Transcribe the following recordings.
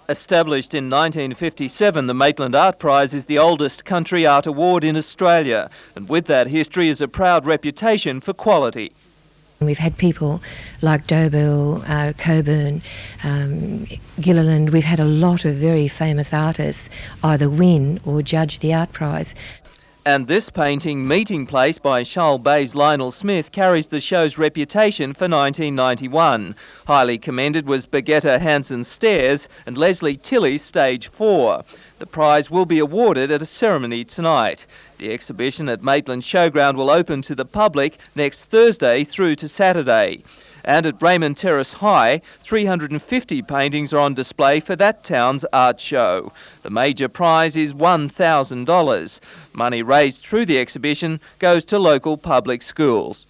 Established in 1957, the Maitland Art Prize is the oldest country art award in Australia, and with that history is a proud reputation for quality. We've had people like Dobell, Coburn, Gilliland. We've had a lot of very famous artists either win or judge the art prize. And this painting, Meeting Place by Charles Bay's Lionel Smith, carries the show's reputation for 1991. Highly commended was Birgitta Hansen's Stairs and Leslie Tilley's Stage 4. The prize will be awarded at a ceremony tonight. The exhibition at Maitland Showground will open to the public next Thursday through to Saturday. And at Raymond Terrace High, 350 paintings are on display for that town's art show. The major prize is $1,000. Money raised through the exhibition goes to local public schools.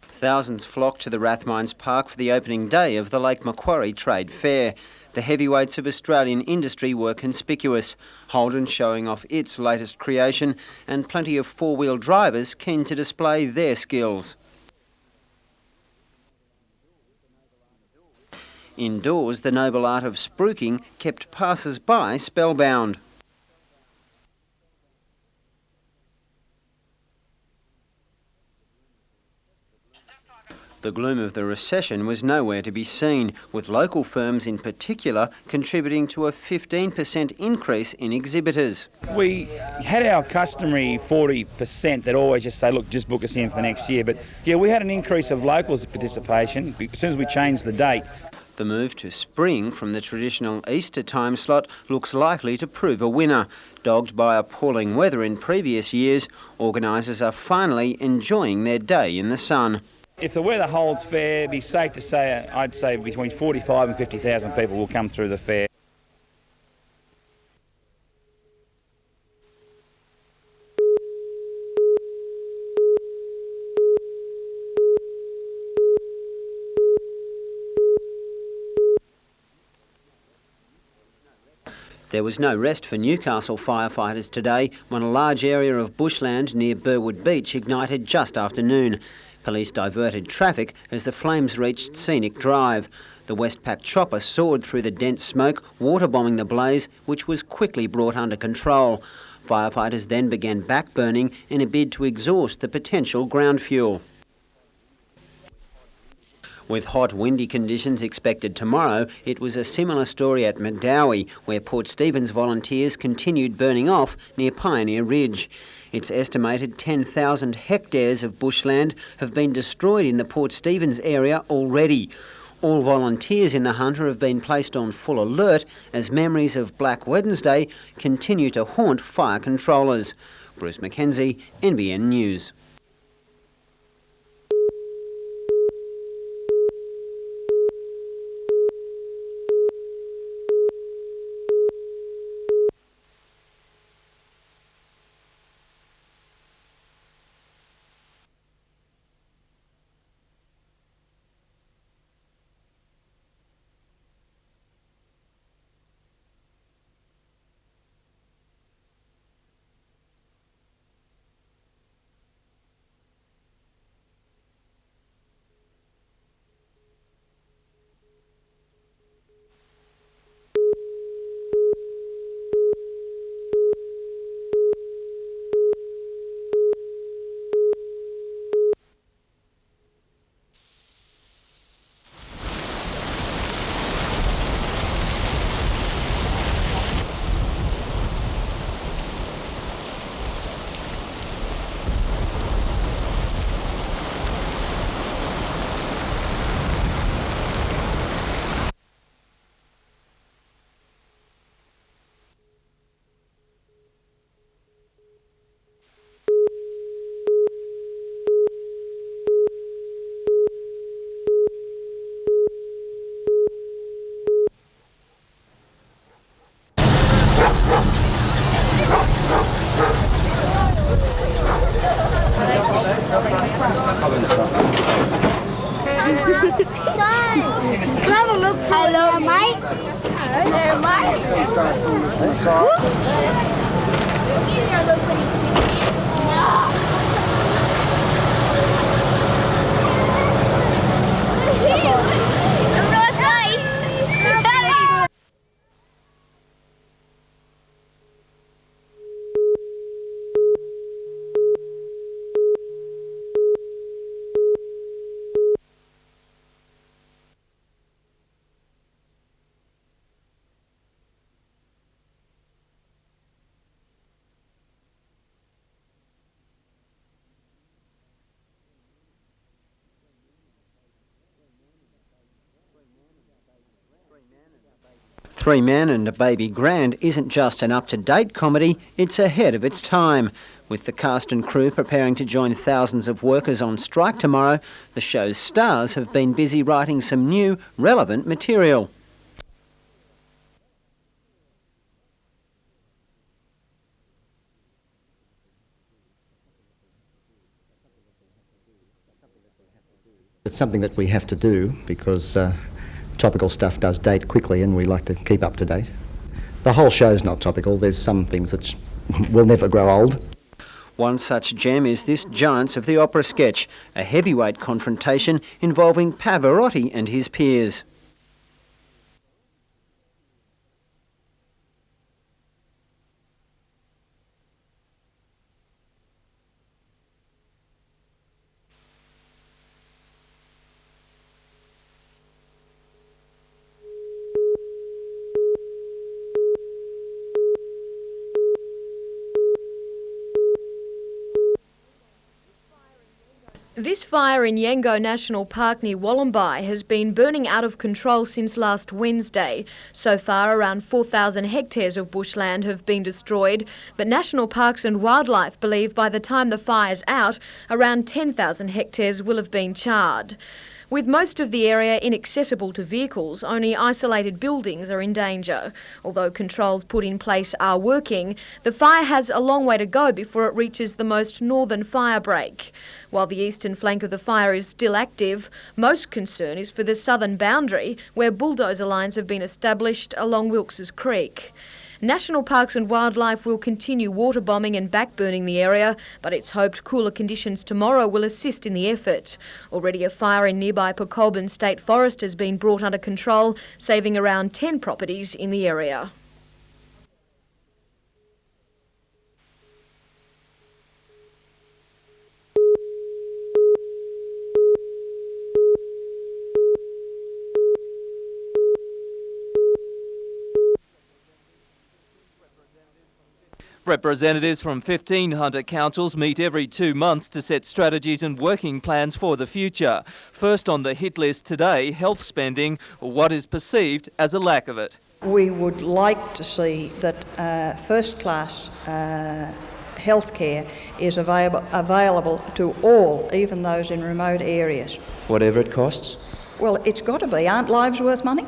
Thousands flocked to the Rathmines Park for the opening day of the Lake Macquarie Trade Fair. The heavyweights of Australian industry were conspicuous, Holden showing off its latest creation and plenty of four-wheel drivers keen to display their skills. Indoors, the noble art of spruiking kept passers-by spellbound. The gloom of the recession was nowhere to be seen, with local firms in particular contributing to a 15% increase in exhibitors. We had our customary 40% that always just say, look, just book us in for next year. But yeah, we had an increase of locals' participation as soon as we changed the date. The move to spring from the traditional Easter time slot looks likely to prove a winner. Dogged by appalling weather in previous years, organisers are finally enjoying their day in the sun. If the weather holds fair, it'd be safe to say, I'd say between 45 and 50,000 people will come through the fair. There was no rest for Newcastle firefighters today when a large area of bushland near Burwood Beach ignited just after noon. Police diverted traffic as the flames reached Scenic Drive. The Westpac chopper soared through the dense smoke, waterbombing the blaze, which was quickly brought under control. Firefighters then began backburning in a bid to exhaust the potential ground fuel. With hot, windy conditions expected tomorrow, it was a similar story at Medowie, where Port Stephens volunteers continued burning off near Pioneer Ridge. It's estimated 10,000 hectares of bushland have been destroyed in the Port Stephens area already. All volunteers in the Hunter have been placed on full alert as memories of Black Wednesday continue to haunt fire controllers. Bruce Mackenzie, NBN News. Have a look. Hello, mate. Hello, mate. Give me a look when he's finished. Have a nice day. Three Men and a Baby Grand isn't just an up-to-date comedy, it's ahead of its time. With the cast and crew preparing to join thousands of workers on strike tomorrow, the show's stars have been busy writing some new, relevant material. It's something that we have to do because topical stuff does date quickly and we like to keep up to date. The whole show's not topical, there's some things that will never grow old. One such gem is this Giants of the Opera sketch, a heavyweight confrontation involving Pavarotti and his peers. This fire in Yango National Park near Wollombi has been burning out of control since last Wednesday. So far, around 4,000 hectares of bushland have been destroyed, but National Parks and Wildlife believe by the time the fire's out, around 10,000 hectares will have been charred. With most of the area inaccessible to vehicles, only isolated buildings are in danger. Although controls put in place are working, the fire has a long way to go before it reaches the most northern fire break. While the eastern flank of the fire is still active, most concern is for the southern boundary, where bulldozer lines have been established along Wilkes's Creek. National Parks and Wildlife will continue water bombing and backburning the area, but it's hoped cooler conditions tomorrow will assist in the effort. Already a fire in nearby Pecolbin State Forest has been brought under control, saving around 10 properties in the area. Representatives from 15 hunter councils meet every 2 months to set strategies and working plans for the future. First on the hit list today, health spending, or what is perceived as a lack of it. We would like to see that first-class healthcare is available to all, even those in remote areas. Whatever it costs? Well, it's got to be. Aren't lives worth money?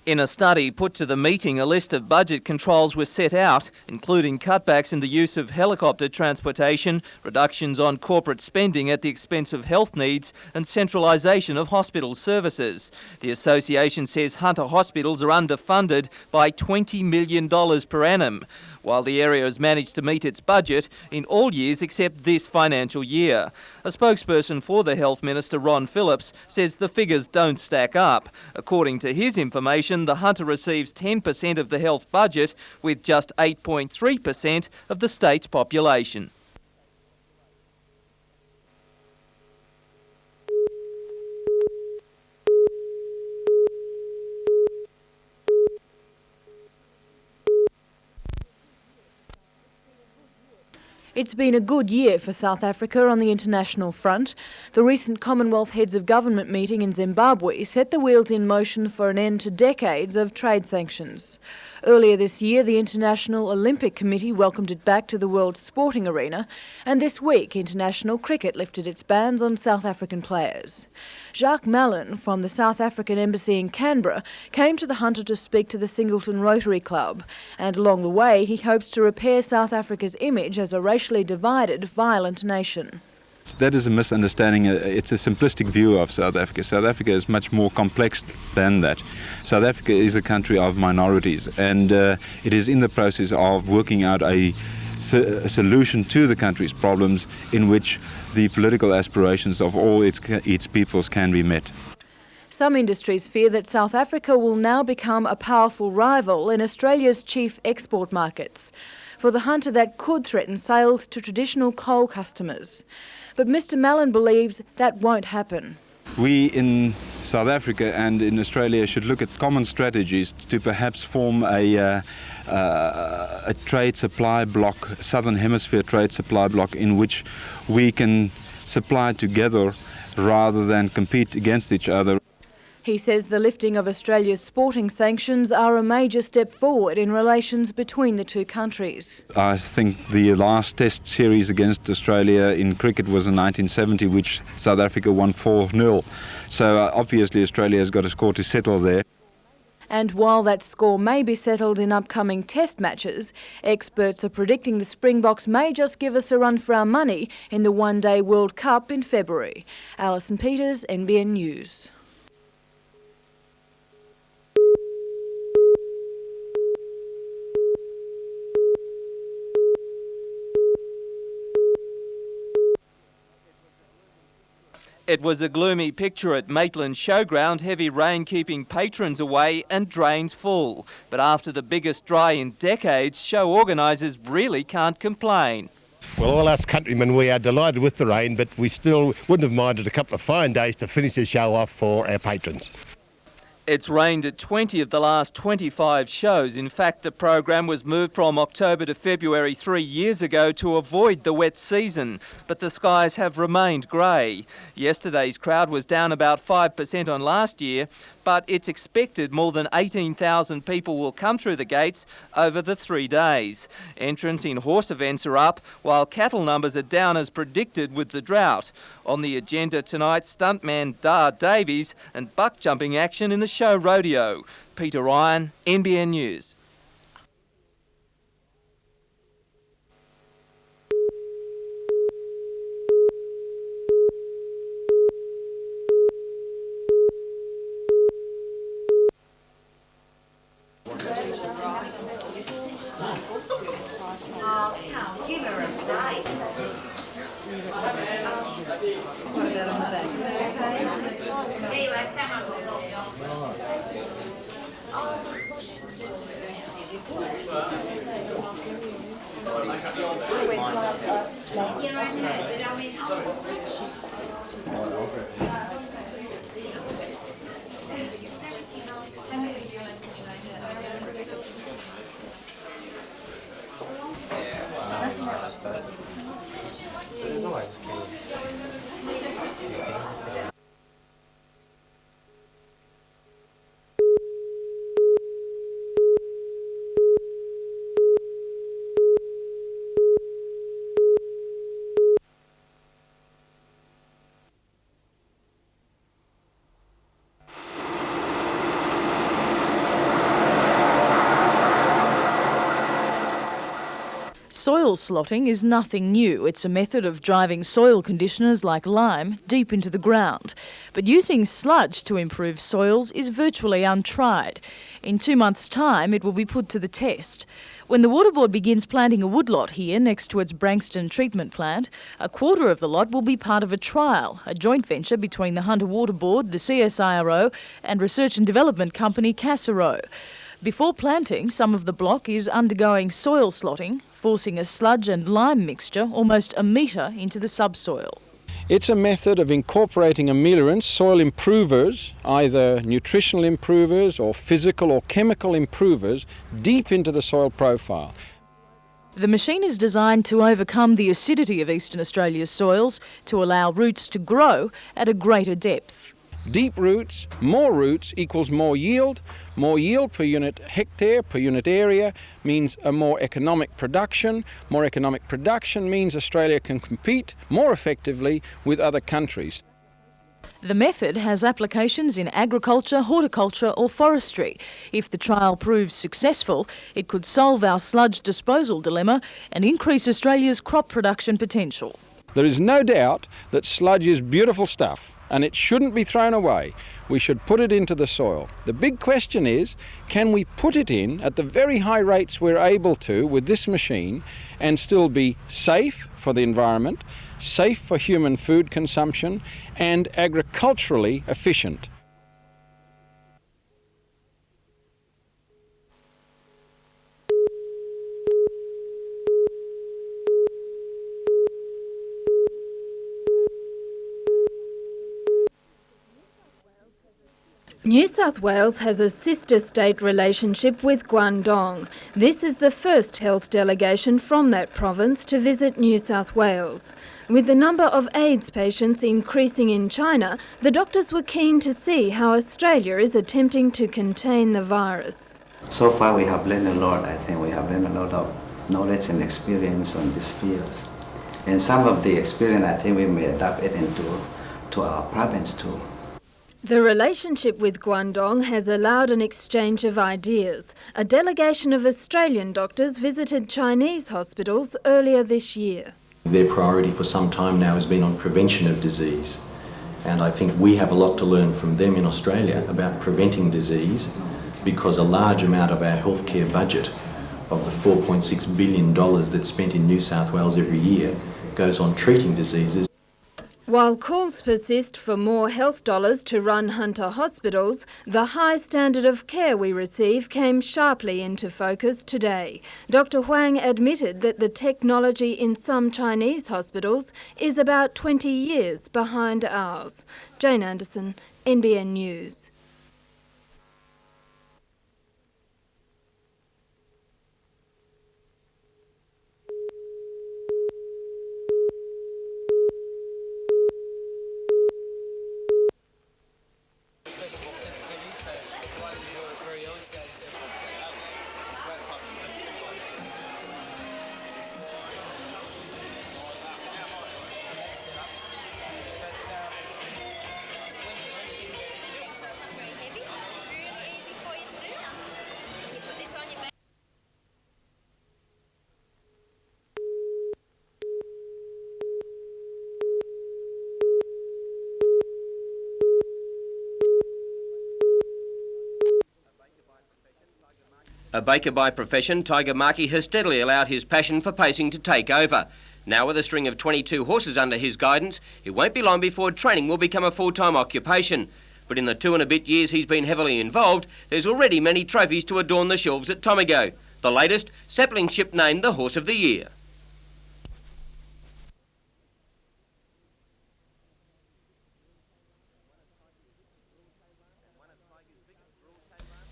In a study put to the meeting, a list of budget controls was set out, including cutbacks in the use of helicopter transportation, reductions on corporate spending at the expense of health needs, and centralisation of hospital services. The association says hunter hospitals are underfunded by $20 million per annum, while the area has managed to meet its budget in all years except this financial year. A spokesperson for the Health Minister, Ron Phillips, says the figures don't stack up. According to his information, the hunter receives 10% of the health budget, with just 8.3% of the state's population. It's been a good year for South Africa on the international front. The recent Commonwealth Heads of Government meeting in Zimbabwe set the wheels in motion for an end to decades of trade sanctions. Earlier this year, the International Olympic Committee welcomed it back to the world sporting arena, and this week, international cricket lifted its bans on South African players. Jacques Mallon from the South African Embassy in Canberra came to the Hunter to speak to the Singleton Rotary Club, and along the way he hopes to repair South Africa's image as a racially divided, violent nation. That is a misunderstanding. It's a simplistic view of South Africa. South Africa is much more complex than that. South Africa is a country of minorities, and it is in the process of working out a solution to the country's problems in which the political aspirations of all its peoples can be met. Some industries fear that South Africa will now become a powerful rival in Australia's chief export markets. For the Hunter, that could threaten sales to traditional coal customers. But Mr Mallon believes that won't happen. We in South Africa and in Australia should look at common strategies to perhaps form a trade supply block, Southern Hemisphere trade supply block, in which we can supply together rather than compete against each other. He says the lifting of Australia's sporting sanctions are a major step forward in relations between the two countries. I think the last test series against Australia in cricket was in 1970, which South Africa won 4-0. So obviously Australia has got a score to settle there. And while that score may be settled in upcoming test matches, experts are predicting the Springboks may just give us a run for our money in the One-Day World Cup in February. Alison Peters, NBN News. It was a gloomy picture at Maitland Showground, heavy rain keeping patrons away and drains full. But after the biggest dry in decades, show organisers really can't complain. Well, all us countrymen, we are delighted with the rain, but we still wouldn't have minded a couple of fine days to finish the show off for our patrons. It's rained at 20 of the last 25 shows. In fact, the program was moved from October to February 3 years ago to avoid the wet season, but the skies have remained grey. Yesterday's crowd was down about 5% on last year, but it's expected more than 18,000 people will come through the gates over the 3 days. Entrance in horse events are up, while cattle numbers are down as predicted with the drought. On the agenda tonight, stuntman Dar Davies and buck jumping action in the show rodeo. Peter Ryan, NBN News. Soil slotting is nothing new. It's a method of driving soil conditioners like lime deep into the ground. But using sludge to improve soils is virtually untried. In 2 months' time, it will be put to the test. When the Water Board begins planting a woodlot here next to its Branxton treatment plant, a quarter of the lot will be part of a trial, a joint venture between the Hunter Water Board, the CSIRO and research and development company Casero. Before planting, some of the block is undergoing soil slotting, forcing a sludge and lime mixture almost a metre into the subsoil. It's a method of incorporating ameliorants, soil improvers, either nutritional improvers or physical or chemical improvers, deep into the soil profile. The machine is designed to overcome the acidity of Eastern Australia's soils to allow roots to grow at a greater depth. Deep roots equals more yield. More yield per unit hectare, per unit area, means a more economic production. More economic production means Australia can compete more effectively with other countries. The method has applications in agriculture, horticulture or forestry. If the trial proves successful, it could solve our sludge disposal dilemma and increase Australia's crop production potential. There is no doubt that sludge is beautiful stuff and it shouldn't be thrown away. We should put it into the soil. The big question is, can we put it in at the very high rates we're able to with this machine and still be safe for the environment, safe for human food consumption and agriculturally efficient? New South Wales has a sister state relationship with Guangdong. This is the first health delegation from that province to visit New South Wales. With the number of AIDS patients increasing in China, the doctors were keen to see how Australia is attempting to contain the virus. So far we have learned a lot. I think we have learned a lot of knowledge and experience on these fields. And some of the experience I think we may adapt it into our province too. The relationship with Guangdong has allowed an exchange of ideas. A delegation of Australian doctors visited Chinese hospitals earlier this year. Their priority for some time now has been on prevention of disease. And I think we have a lot to learn from them in Australia about preventing disease, because a large amount of our healthcare budget, of the $4.6 billion that's spent in New South Wales every year, goes on treating diseases. While calls persist for more health dollars to run Hunter hospitals, the high standard of care we receive came sharply into focus today. Dr. Huang admitted that the technology in some Chinese hospitals is about 20 years behind ours. Jane Anderson, NBN News. A baker by profession, Tiger Markey has steadily allowed his passion for pacing to take over. Now with a string of 22 horses under his guidance, it won't be long before training will become a full-time occupation. But in the 2 and a bit years he's been heavily involved, there's already many trophies to adorn the shelves at Tomago. The latest, Sapling Ship named the Horse of the Year.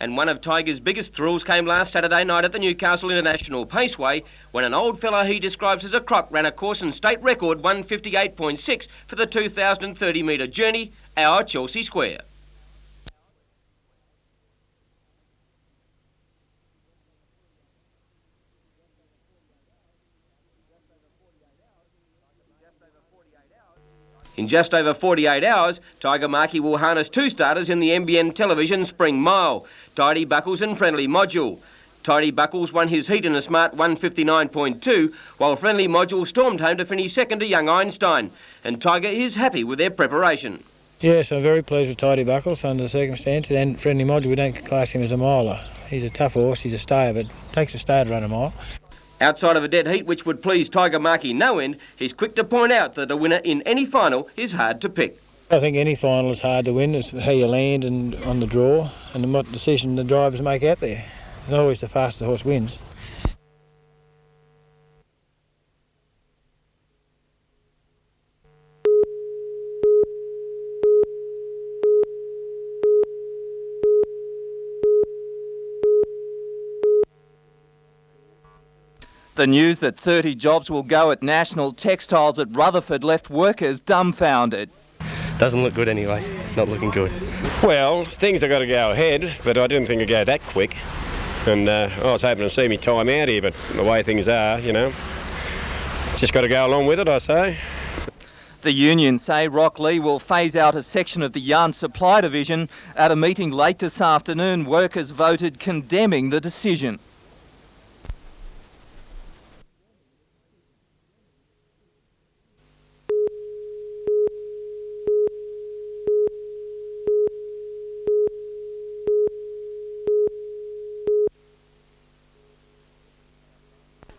And one of Tiger's biggest thrills came last Saturday night at the Newcastle International Paceway, when an old fella he describes as a croc ran a course and state record 1:58.6 for the 2,030 metre journey, our Chelsea Square. In just over 48 hours, Tiger Markey will harness 2 starters in the NBN Television Spring Mile, Tidy Buckles and Friendly Module. Tidy Buckles won his heat in a smart 1:59.2, while Friendly Module stormed home to finish second to young Einstein. And Tiger is happy with their preparation. Yes, I'm very pleased with Tidy Buckles under the circumstances, and Friendly Module, we don't class him as a miler. He's a tough horse, he's a stayer, but it takes a stayer to run a mile. Outside of a dead heat which would please Tiger Markey no end, he's quick to point out that a winner in any final is hard to pick. I think any final is hard to win. It's how you land and on the draw and what decision the drivers make out there. It's not always the fastest horse wins. The news that 30 jobs will go at National Textiles at Rutherford left workers dumbfounded. Doesn't look good anyway. not looking good. Well, things have got to go ahead, but I didn't think it'd go that quick. And I was hoping to see me time out here, but the way things are, you know, just got to go along with it, I say. The unions say Rockley will phase out a section of the yarn supply division. At a meeting late this afternoon, workers voted condemning the decision.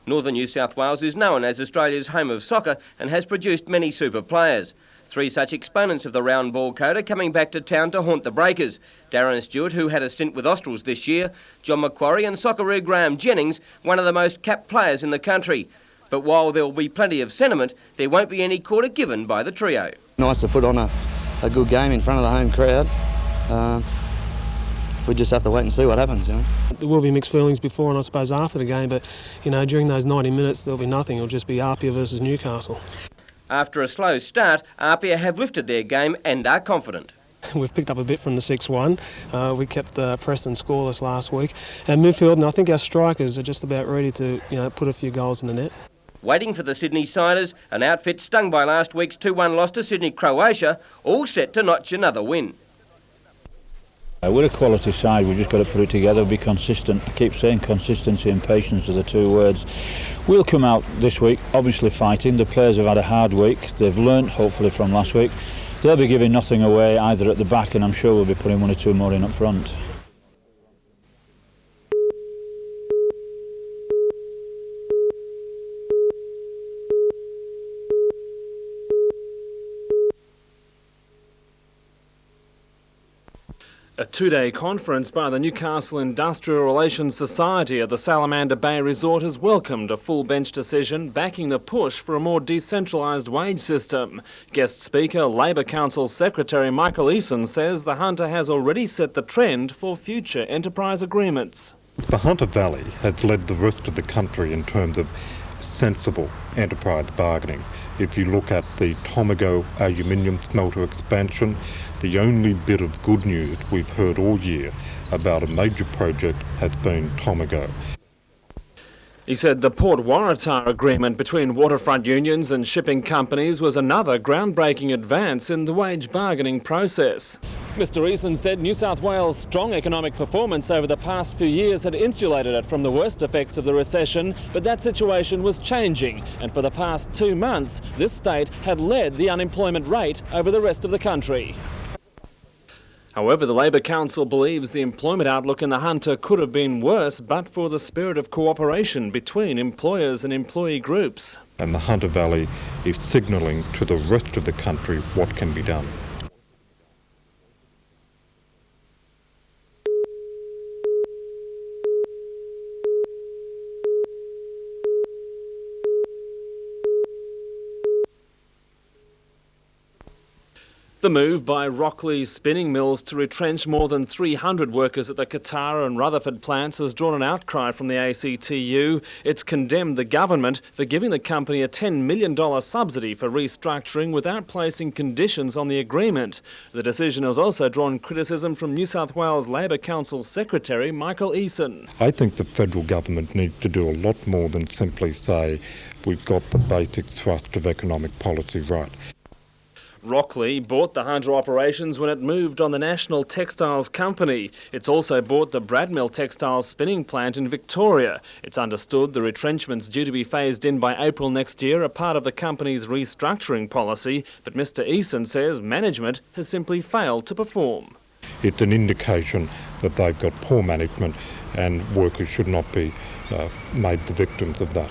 Northern New South Wales is known as Australia's home of soccer and has produced many super players. 3 such exponents of the round ball code are coming back to town to haunt the breakers. Darren Stewart, who had a stint with Australs this year, John Macquarie and Socceroo Graham Jennings, one of the most capped players in the country. But while there will be plenty of sentiment, there won't be any quarter given by the trio. Nice to put on a good game in front of the home crowd. We just have to wait and see what happens, you know. There will be mixed feelings before and I suppose after the game, but, you know, during those 90 minutes there'll be nothing. It'll just be Apia versus Newcastle. After a slow start, Apia have lifted their game and are confident. We've picked up a bit from the 6-1. We kept Preston scoreless last week. And midfield, and I think our strikers are just about ready to, you know, put a few goals in the net. Waiting for the Sydney Siders, an outfit stung by last week's 2-1 loss to Sydney Croatia, all set to notch another win. We're a quality side, we've just got to put it together, be consistent. I keep saying consistency and patience are the 2 words. We'll come out this week, obviously fighting. The players have had a hard week. They've learnt, hopefully, from last week. They'll be giving nothing away either at the back, and I'm sure we'll be putting 1 or 2 more in up front. A 2-day conference by the Newcastle Industrial Relations Society at the Salamander Bay Resort has welcomed a full bench decision backing the push for a more decentralised wage system. Guest speaker, Labor Council Secretary Michael Eason says the Hunter has already set the trend for future enterprise agreements. The Hunter Valley has led the rest of the country in terms of sensible enterprise bargaining. If you look at the Tomago aluminium smelter expansion, the only bit of good news we've heard all year about a major project has been Tomago. He said the Port Waratah agreement between waterfront unions and shipping companies was another groundbreaking advance in the wage bargaining process. Mr Eason said New South Wales' strong economic performance over the past few years had insulated it from the worst effects of the recession, but that situation was changing, and for the past 2 months, this state had led the unemployment rate over the rest of the country. However, the Labor Council believes the employment outlook in the Hunter could have been worse but for the spirit of cooperation between employers and employee groups. And the Hunter Valley is signalling to the rest of the country what can be done. The move by Rockley's spinning mills to retrench more than 300 workers at the Katara and Rutherford plants has drawn an outcry from the ACTU. It's condemned the government for giving the company a $10 million subsidy for restructuring without placing conditions on the agreement. The decision has also drawn criticism from New South Wales Labor Council Secretary Michael Eason. I think the federal government needs to do a lot more than simply say we've got the basic thrust of economic policy right. Rockley bought the Hunter operations when it moved on the National Textiles Company. It's also bought the Bradmill Textiles spinning plant in Victoria. It's understood the retrenchments due to be phased in by April next year are part of the company's restructuring policy, but Mr Eason says management has simply failed to perform. It's an indication that they've got poor management and workers should not be made the victims of that.